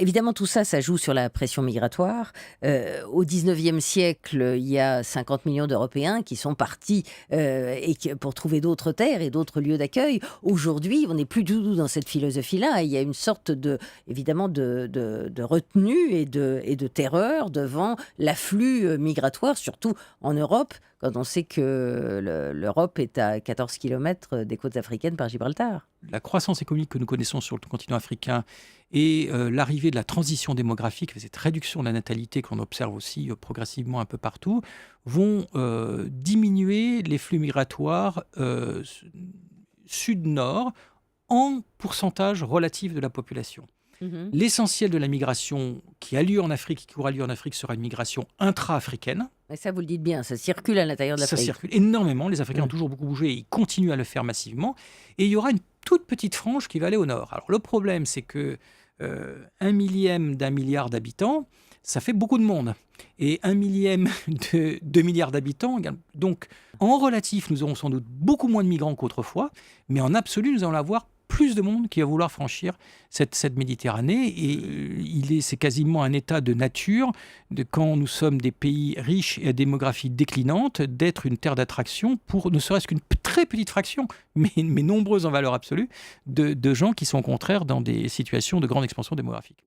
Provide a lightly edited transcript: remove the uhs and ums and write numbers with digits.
évidemment, tout ça, ça joue sur la pression migratoire. Au 19e siècle, il y a 50 millions d'Européens qui sont partis pour trouver d'autres terres et d'autres lieux d'accueil. Aujourd'hui, on n'est plus du tout dans cette philosophie-là. Il y a une sorte évidemment, de retenue et de terreur devant l'afflux migratoire, surtout en Europe, quand on sait que l'Europe est à 14 kilomètres des côtes africaines par Gibraltar. La croissance économique que nous connaissons sur le continent africain et l'arrivée de la transition démographique, cette réduction de la natalité qu'on observe aussi progressivement un peu partout, vont diminuer les flux migratoires sud-nord en pourcentage relatif de la population. L'essentiel de la migration qui a lieu en Afrique, qui aura lieu en Afrique, sera une migration intra-africaine. Et ça, vous le dites bien, ça circule à l'intérieur de l'Afrique. Ça circule énormément. Les Africains ont toujours beaucoup bougé et ils continuent à le faire massivement. Et il y aura une toute petite frange qui va aller au nord. Alors le problème, c'est que 1/1000 d'un milliard d'habitants, ça fait beaucoup de monde. Et 1/1000 de 2 milliards d'habitants, donc en relatif, nous aurons sans doute beaucoup moins de migrants qu'autrefois, mais en absolu, nous allons avoir plus de monde qui va vouloir franchir cette Méditerranée. Et c'est quasiment un état de nature, quand nous sommes des pays riches et à démographie déclinante, d'être une terre d'attraction pour ne serait-ce qu'une très petite fraction, mais nombreuse en valeur absolue, de gens qui sont au contraire dans des situations de grande expansion démographique.